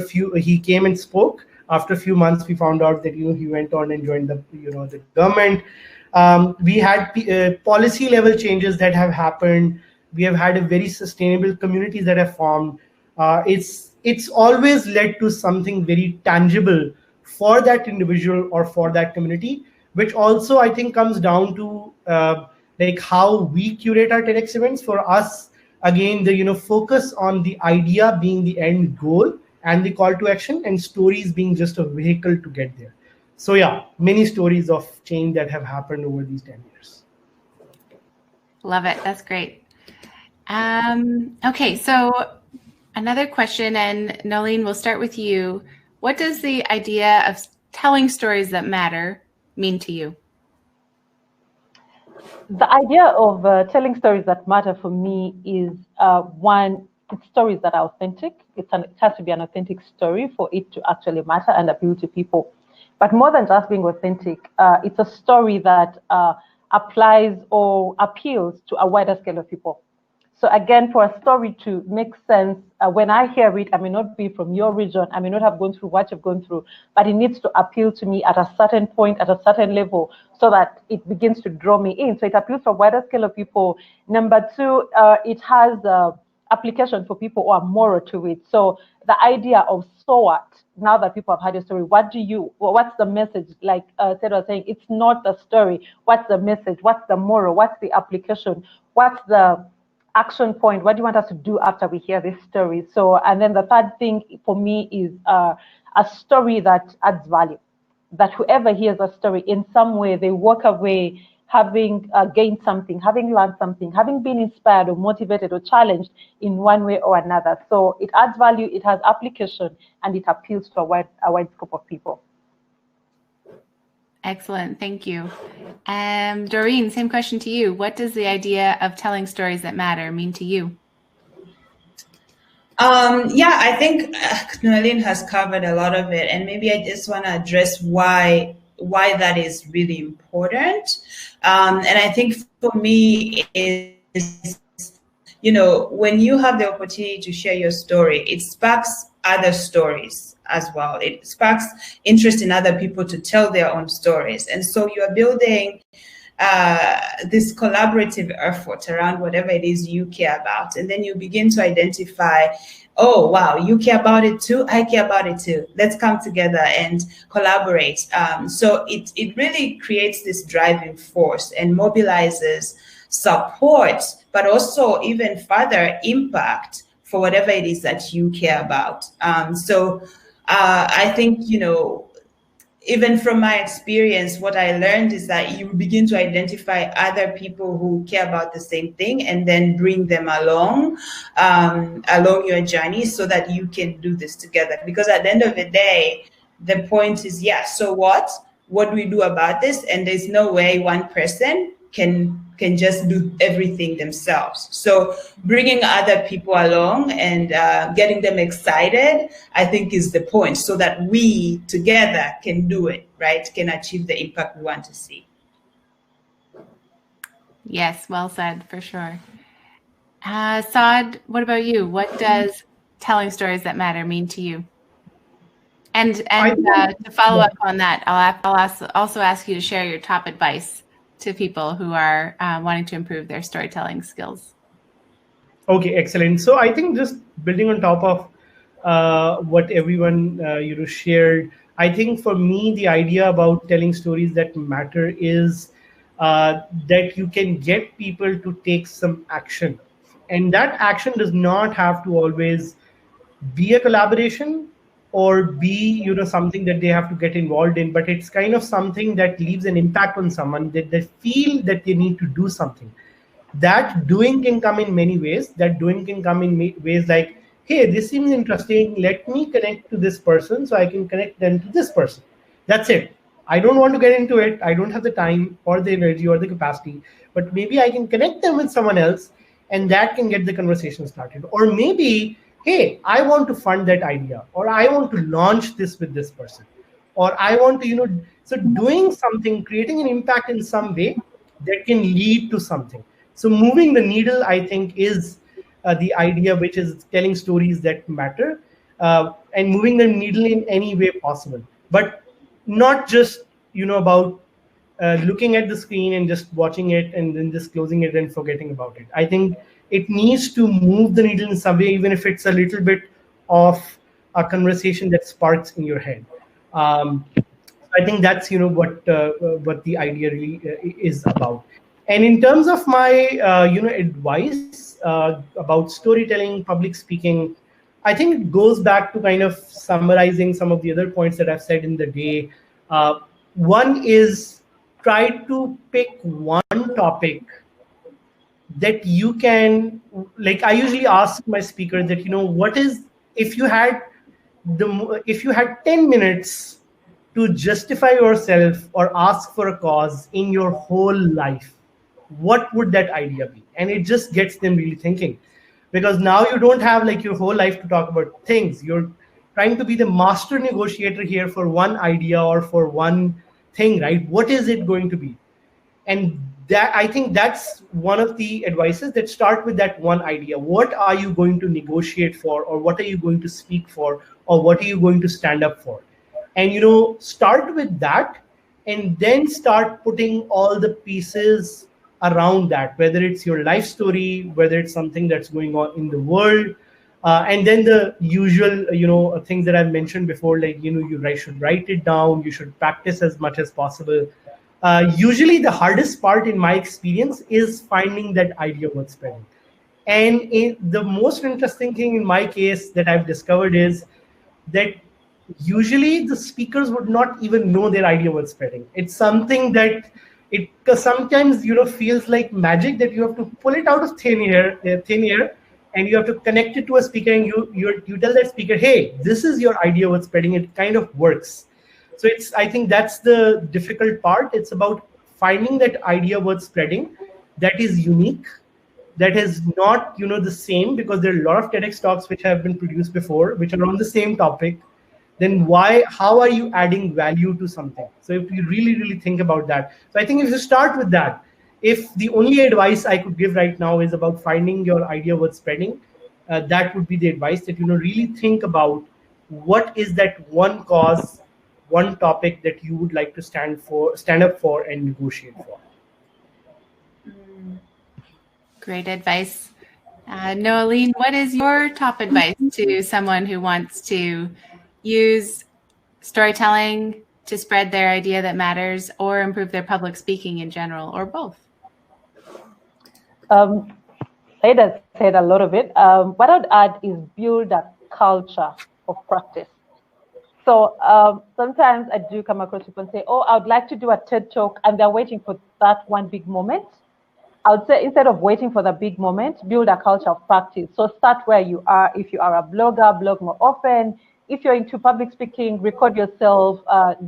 He came and spoke. After a few months, we found out that he went on and joined the government. We had policy level changes that have happened. We have had a very sustainable communities that have formed. It's always led to something very tangible for that individual or for that community, which also I think comes down to how we curate our TEDx events. For us, again, the focus on the idea being the end goal and the call to action, and stories being just a vehicle to get there. So yeah, many stories of change that have happened over these 10 years. Love it. That's great. Okay, so another question, and Noeline, we'll start with you. What does the idea of telling stories that matter mean to you? The idea of telling stories that matter for me is one, it's stories that are authentic. It has to be an authentic story for it to actually matter and appeal to people. But more than just being authentic, it's a story that applies or appeals to a wider scale of people. So again, for a story to make sense, when I hear it, I may not be from your region, I may not have gone through what you've gone through, but it needs to appeal to me at a certain point, at a certain level, so that it begins to draw me in. So it appeals to a wider scale of people. Number two, it has application for people who are moral to it. So the idea of so what, now that people have heard your story, what's the message? Like Ted was saying, it's not the story. What's the message? What's the moral? What's the application? What's the action point? What do you want us to do after we hear this story? So, and then the third thing for me is a story that adds value, that whoever hears a story in some way, they walk away having gained something, having learned something, having been inspired or motivated or challenged in one way or another. So it adds value, it has application, and it appeals to a wide scope of people. Excellent, thank you. Doreen, same question to you. What does the idea of telling stories that matter mean to you? Yeah, I think Noeline has covered a lot of it, and maybe I just want to address why that is really important. And I think for me is, when you have the opportunity to share your story, it sparks other stories as well. It sparks interest in other people to tell their own stories. And so you're building this collaborative effort around whatever it is you care about. And then you begin to identify, oh, wow, you care about it too, I care about it too. Let's come together and collaborate. So it really creates this driving force and mobilizes support, but also even further impact for whatever it is that you care about. So I think, even from my experience, what I learned is that you begin to identify other people who care about the same thing and then bring them along your journey so that you can do this together. Because at the end of the day, the point is, so what do we do about this? And there's no way one person can just do everything themselves. So bringing other people along and getting them excited, I think, is the point, so that we together can do it, right? Can achieve the impact we want to see. Yes, well said, for sure. Saad, what about you? What does telling stories that matter mean to you? And to follow up on that, I'll also ask you to share your top advice to people who are wanting to improve their storytelling skills. Okay, excellent. So I think just building on top of what everyone shared, I think for me the idea about telling stories that matter is that you can get people to take some action, and that action does not have to always be a collaboration or be something that they have to get involved in, but it's kind of something that leaves an impact on someone, that they feel that they need to do something. That doing can come in many ways. That doing can come in ways like, hey, this seems interesting, let me connect to this person so I can connect them to this person. That's it. I don't want to get into it, I don't have the time or the energy or the capacity, but maybe I can connect them with someone else, and that can get the conversation started. Or maybe, hey, I want to fund that idea, or I want to launch this with this person, or I want to, so doing something, creating an impact in some way that can lead to something. So moving the needle, I think, is the idea, which is telling stories that matter, and moving the needle in any way possible. But not just, about looking at the screen and just watching it and then just closing it and forgetting about it. I think it needs to move the needle in some way, even if it's a little bit of a conversation that sparks in your head. I think that's what the idea really is about. And in terms of my advice about storytelling, public speaking, I think it goes back to kind of summarizing some of the other points that I've said in the day. One is, try to pick one topic that you can, like I usually ask my speaker that, what is, if you had 10 minutes to justify yourself or ask for a cause in your whole life, what would that idea be? And it just gets them really thinking, because now you don't have like your whole life to talk about things. You're trying to be the master negotiator here for one idea or for one thing, right? What is it going to be? And that, I think that's one of the advices, that start with that one idea. What are you going to negotiate for, or what are you going to speak for, or what are you going to stand up for? And start with that, and then start putting all the pieces around that, whether it's your life story, whether it's something that's going on in the world, and then the usual things that I've mentioned before, like you should write it down, you should practice as much as possible. Usually the hardest part in my experience is finding that idea worth spreading. And the most interesting thing in my case that I've discovered is that usually the speakers would not even know their idea worth spreading. It's something that it sometimes feels like magic, that you have to pull it out of thin air, and you have to connect it to a speaker, and you tell that speaker, hey, this is your idea worth spreading. It kind of works. So I think that's the difficult part. It's about finding that idea worth spreading that is unique, that is not, the same, because there are a lot of TEDx talks which have been produced before, which are on the same topic. Then how are you adding value to something? So if you really, really think about that. So I think if you start with that, if the only advice I could give right now is about finding your idea worth spreading, that would be the advice, that, really think about what is that one cause, one topic that you would like to stand up for and negotiate for. Great advice. Noeline, what is your top advice to someone who wants to use storytelling to spread their idea that matters, or improve their public speaking in general, or both? Said has said a lot of it. What I'd add is build a culture of practice. So sometimes I do come across people and say, oh, I would like to do a TED talk, and they're waiting for that one big moment. I would say, instead of waiting for the big moment, build a culture of practice. So start where you are. If you are a blogger, blog more often. If you're into public speaking, record yourself,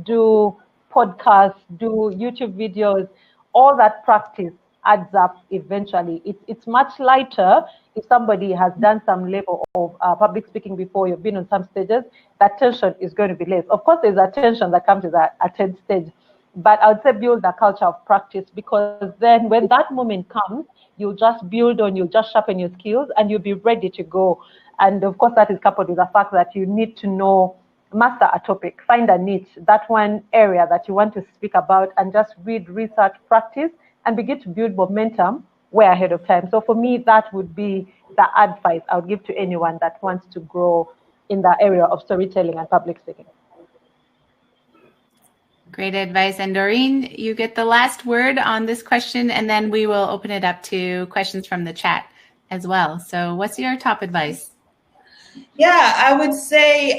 do podcasts, do YouTube videos. All that practice adds up eventually. It's much lighter if somebody has done some level of public speaking before, you've been on some stages, that tension is going to be less. Of course, there's a tension that comes with a TED stage, but I would say build a culture of practice, because then when that moment comes, you'll just you'll just sharpen your skills, and you'll be ready to go. And of course, that is coupled with the fact that you need to master a topic, find a niche, that one area that you want to speak about, and just read, research, practice, and begin to build momentum way ahead of time. So for me, that would be the advice I would give to anyone that wants to grow in the area of storytelling and public speaking. Great advice. And Doreen, you get the last word on this question, and then we will open it up to questions from the chat as well. So what's your top advice? Yeah, I would say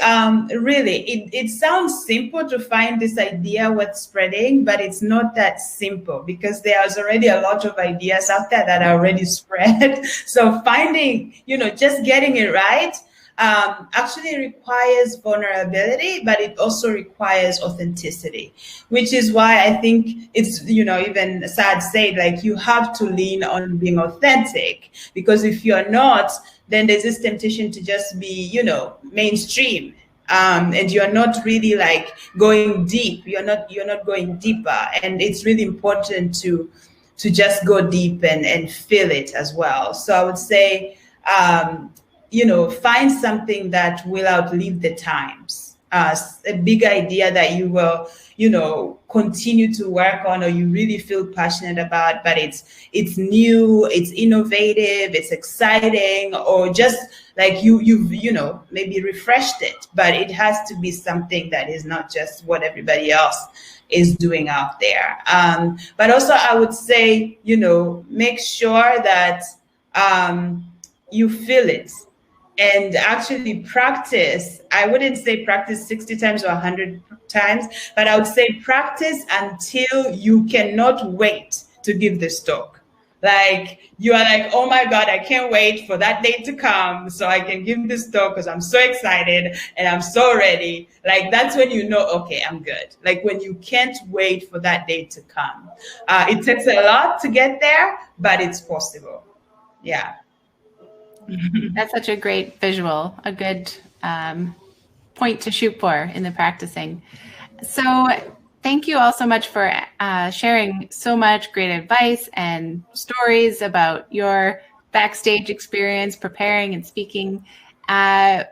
really, it sounds simple to find this idea worth spreading, but it's not that simple, because there's already a lot of ideas out there that are already spread. So finding, just getting it right actually requires vulnerability, but it also requires authenticity, which is why I think it's, even Saah said, like, you have to lean on being authentic, because if you're not, then there's this temptation to just be, mainstream. And you're not really like going deep. You're not going deeper. And it's really important to just go deep and feel it as well. So I would say, find something that will outlive the times. A big idea that you will, continue to work on, or you really feel passionate about, but it's new, it's innovative, it's exciting, or just like you've maybe refreshed it, but it has to be something that is not just what everybody else is doing out there. But also I would say, make sure that you feel it. And actually practice. I wouldn't say practice 60 times or 100 times, but I would say practice until you cannot wait to give this talk. Like you are like, oh my God, I can't wait for that day to come so I can give this talk because I'm so excited and I'm so ready. Like that's when you know, okay, I'm good. Like when you can't wait for that day to come. It takes a lot to get there, but it's possible. Yeah. That's such a great visual, a good point to shoot for in the practicing. So thank you all so much for sharing so much great advice and stories about your backstage experience, preparing and speaking. I'd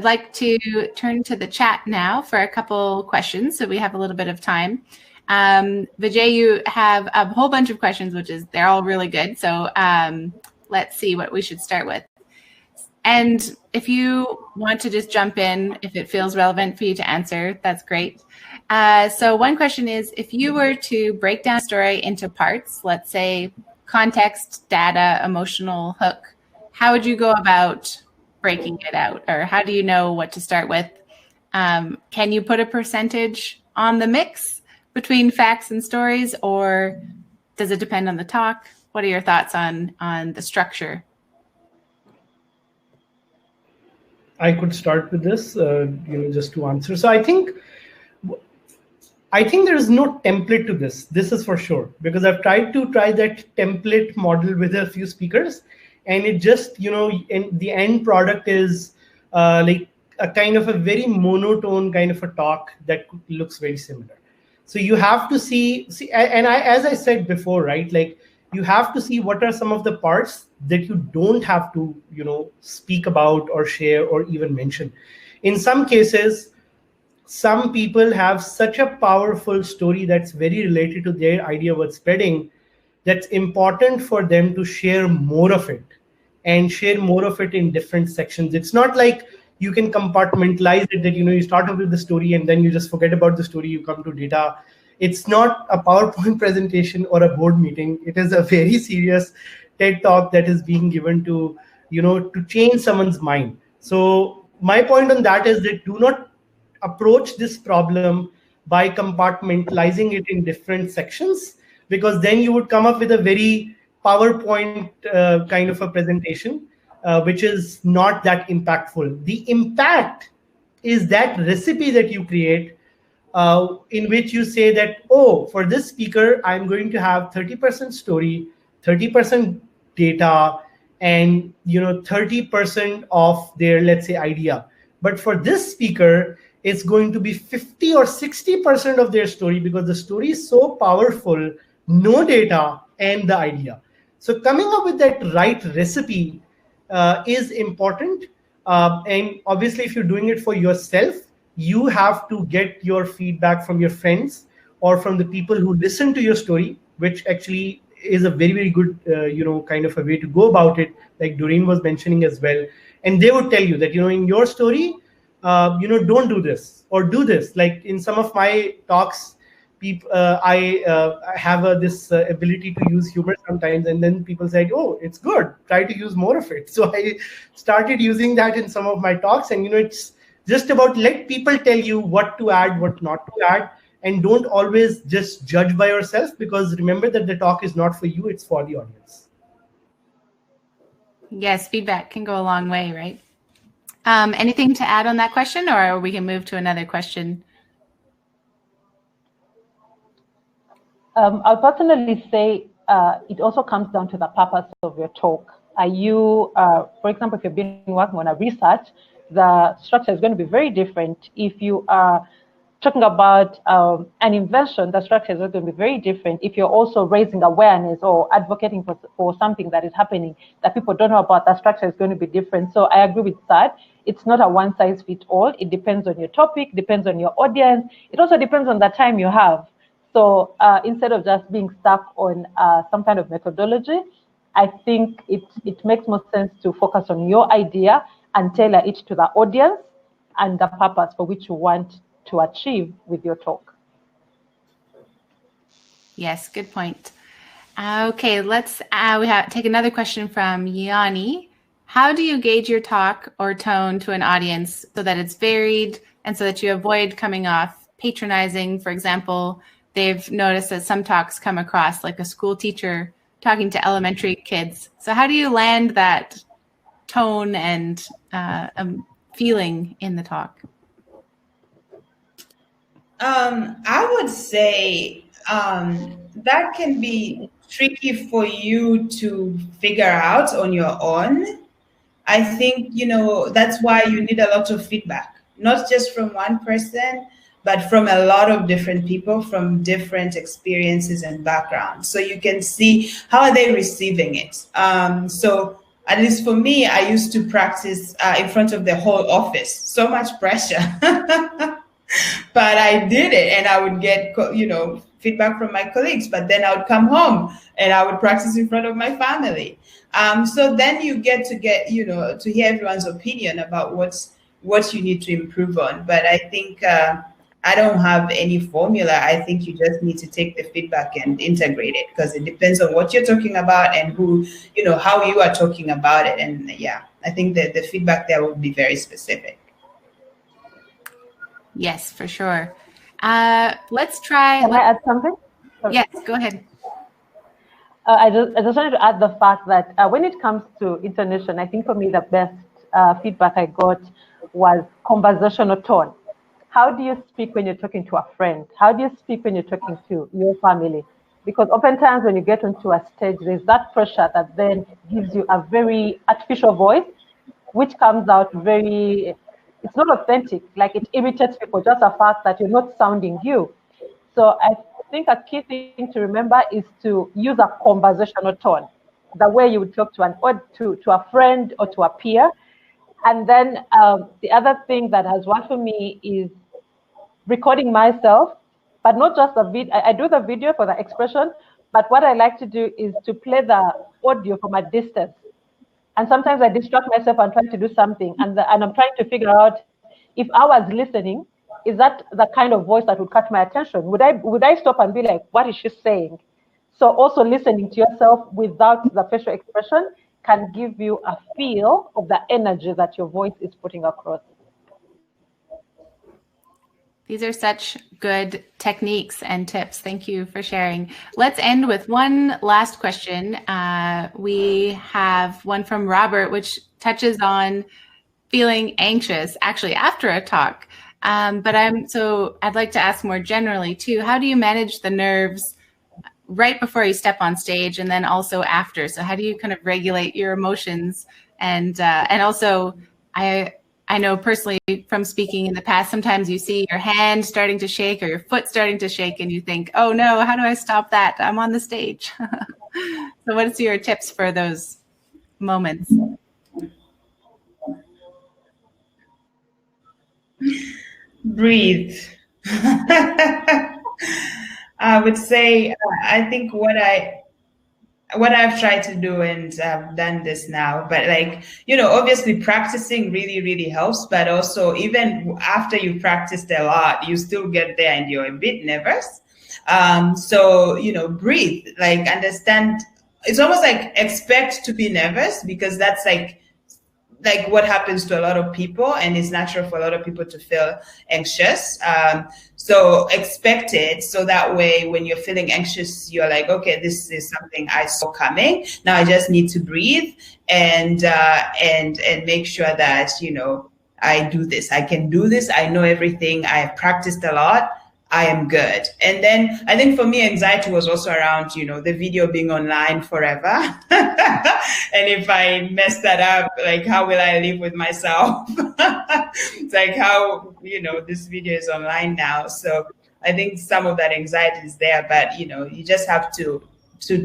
like to turn to the chat now for a couple questions, so we have a little bit of time. Vijay, you have a whole bunch of questions, they're all really good. So let's see what we should start with. And if you want to just jump in, if it feels relevant for you to answer, that's great. So one question is, if you were to break down a story into parts, let's say context, data, emotional hook, how would you go about breaking it out? Or how do you know what to start with? Can you put a percentage on the mix between facts and stories, or does it depend on the talk? What are your thoughts on the structure? I could start with this, just to answer. So I think there is no template to this. This is for sure, because I've tried that template model with a few speakers, and it just, in the end product is like a kind of a very monotone kind of a talk that looks very similar. So you have to see, and as I said before, right? Like you have to see what are some of the parts that you don't have to, speak about or share or even mention. In some cases, some people have such a powerful story that's very related to their idea about spreading, that's important for them to share more of it and share more of it in different sections. It's not like you can compartmentalize it, that, you start off with the story and then you just forget about the story, you come to data. It's not a PowerPoint presentation or a board meeting. It is a very serious TED talk that is being given to, to change someone's mind. So my point on that is that do not approach this problem by compartmentalizing it in different sections, because then you would come up with a very PowerPoint kind of a presentation, which is not that impactful. The impact is that recipe that you create, in which you say that, oh, for this speaker, I'm going to have 30% story, 30% data, and 30% of their, let's say, idea. But for this speaker, it's going to be 50 or 60% of their story, because the story is so powerful, no data and the idea. So coming up with that right recipe is important. And obviously, if you're doing it for yourself, you have to get your feedback from your friends or from the people who listen to your story, which actually is a very, very good, kind of a way to go about it, like Doreen was mentioning as well. And they would tell you that, in your story, don't do this or do this. Like in some of my talks, I have this ability to use humor sometimes, and then people said, oh, it's good, try to use more of it. So I started using that in some of my talks, and it's just about let people tell you what to add, what not to add, and don't always just judge by yourself, because remember that the talk is not for you, it's for the audience. Yes, feedback can go a long way, right? Anything to add on that question, or we can move to another question? I'll personally say it also comes down to the purpose of your talk. Are you, for example, if you've been working on a research, the structure is going to be very different. If you are talking about an invention, the structure is going to be very different. If you're also raising awareness or advocating for something that is happening that people don't know about, the structure is going to be different. So I agree with that. It's not a one-size-fits-all. It depends on your topic, depends on your audience. It also depends on the time you have. So instead of just being stuck on some kind of methodology, I think it makes more sense to focus on your idea and tailor it to the audience and the purpose for which you want to achieve with your talk. Yes, good point. Okay, let's take another question from Yanni. How do you gauge your talk or tone to an audience so that it's varied and so that you avoid coming off patronizing? For example, they've noticed that some talks come across like a school teacher talking to elementary kids. So how do you land that tone and feeling in the talk? I would say that can be tricky for you to figure out on your own. I think, that's why you need a lot of feedback, not just from one person, but from a lot of different people from different experiences and backgrounds. So you can see how are they receiving it. So at least for me, I used to practice in front of the whole office. So much pressure. But I did it, and I would get, feedback from my colleagues, but then I would come home and I would practice in front of my family. So then you get to hear everyone's opinion about what you need to improve on. But I think I don't have any formula. I think you just need to take the feedback and integrate it, because it depends on what you're talking about and who, how you are talking about it. And yeah, I think that the feedback there will be very specific. Yes, for sure. Let's try. Can I add something? Sorry. Yes, go ahead. I just wanted to add the fact that when it comes to intonation, I think for me the best feedback I got was conversational tone. How do you speak when you're talking to a friend? How do you speak when you're talking to your family? Because oftentimes when you get onto a stage, there's that pressure that then gives you a very artificial voice, which comes out very, it's not authentic. Like, it irritates people, just the fact that you're not sounding you. So I think a key thing to remember is to use a conversational tone, the way you would talk to a friend or to a peer. And then the other thing that has worked for me is recording myself, but not just the video. I do the video for the expression, but what I like to do is to play the audio from a distance. And sometimes I distract myself and try to do something, and I'm trying to figure out if I was listening, is that the kind of voice that would catch my attention? Would I stop and be like, what is she saying? So also listening to yourself without the facial expression can give you a feel of the energy that your voice is putting across. These are such good techniques and tips. Thank you for sharing. Let's end with one last question. We have one from Robert, which touches on feeling anxious actually after a talk. But I'd like to ask more generally too, how do you manage the nerves right before you step on stage and then also after? So how do you kind of regulate your emotions? And also I know personally from speaking in the past, sometimes you see your hand starting to shake or your foot starting to shake and you think, oh no, how do I stop that? I'm on the stage. So what's your tips for those moments? Breathe. I would say, I think what I've tried to do, and I've done this now, but obviously practicing really, really helps. But also, even after you practiced a lot, you still get there and you're a bit nervous. So, breathe, understand. It's almost like expect to be nervous, because that's like what happens to a lot of people, and it's natural for a lot of people to feel anxious. So expect it, so that way when you're feeling anxious, you're like, okay, this is something I saw coming. Now I just need to breathe and make sure that, I do this. I can do this. I know everything. I have practiced a lot. I am good. And then I think for me, anxiety was also around, the video being online forever. And if I mess that up, how will I live with myself? It's like how, this video is online now. So I think some of that anxiety is there, but, you just have to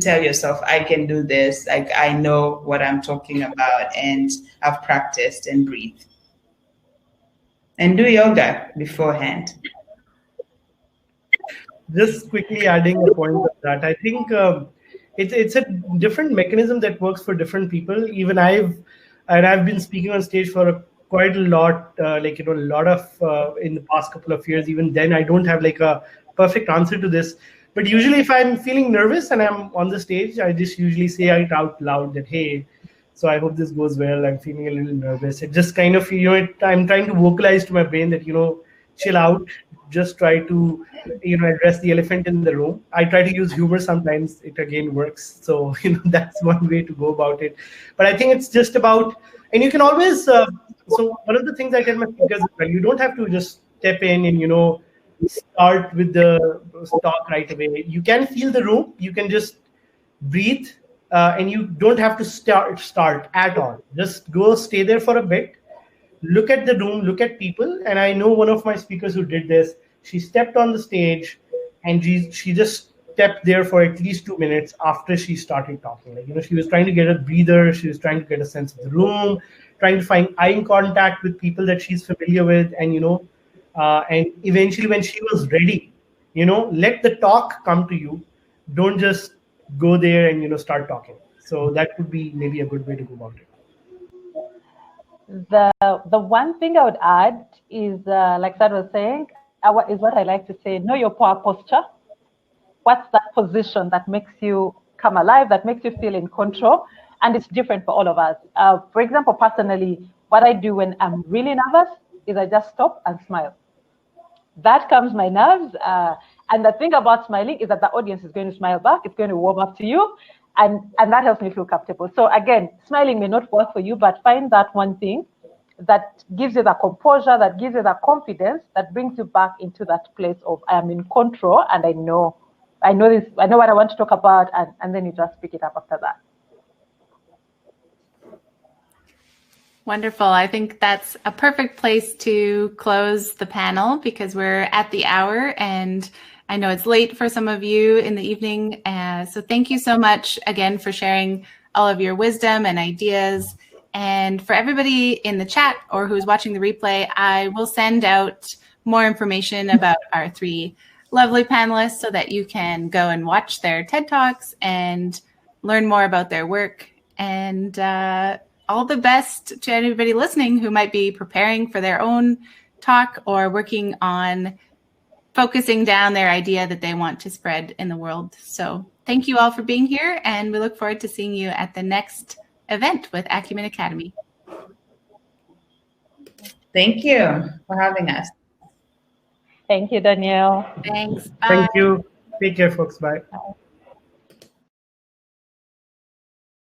tell yourself, I can do this. I know what I'm talking about, and I've practiced, and breathe. And do yoga beforehand. Just quickly adding a point of that, I think it's a different mechanism that works for different people. Even I've been speaking on stage for quite a lot, a lot of in the past couple of years. Even then, I don't have a perfect answer to this. But usually, if I'm feeling nervous and I'm on the stage, I just usually say it out loud that, hey, so I hope this goes well. I'm feeling a little nervous. It just kind of, I'm trying to vocalize to my brain that, chill out, just try to, address the elephant in the room. I try to use humor sometimes. It again works. So, that's one way to go about it. But I think it's just about, and you can always, so one of the things I tell my speakers is, well, you don't have to just step in and, start with the talk right away. You can feel the room. You can just breathe, and you don't have to start at all. Just go stay there for a bit, look at the room, look at people. And I know one of my speakers who did this. She stepped on the stage, and she just stepped there for at least 2 minutes after she started talking. Like, she was trying to get a breather. She was trying to get a sense of the room, trying to find eye contact with people that she's familiar with. And, and eventually when she was ready, let the talk come to you. Don't just go there and, start talking. So that would be maybe a good way to go about it. The one thing I would add is, like Sad was saying, is what I like to say, know your power posture. What's that position that makes you come alive, that makes you feel in control? And it's different for all of us. For example, personally, what I do when I'm really nervous is I just stop and smile. That calms my nerves. And the thing about smiling is that the audience is going to smile back. It's going to warm up to you. And that helps me feel comfortable. So again, smiling may not work for you, but find that one thing that gives you the composure, that gives you the confidence, that brings you back into that place of I am in control and I know this, I know what I want to talk about, and then you just pick it up after that. Wonderful. I think that's a perfect place to close the panel because we're at the hour and I know it's late for some of you in the evening. So thank you so much again for sharing all of your wisdom and ideas. And for everybody in the chat or who's watching the replay, I will send out more information about our 3 lovely panelists so that you can go and watch their TED Talks and learn more about their work. And all the best to anybody listening who might be preparing for their own talk or working on focusing down their idea that they want to spread in the world. So thank you all for being here, and we look forward to seeing you at the next event with Acumen Academy. Thank you for having us. Thank you, Danielle. Thanks. Bye. Thank you. Take care, folks. Bye. Bye.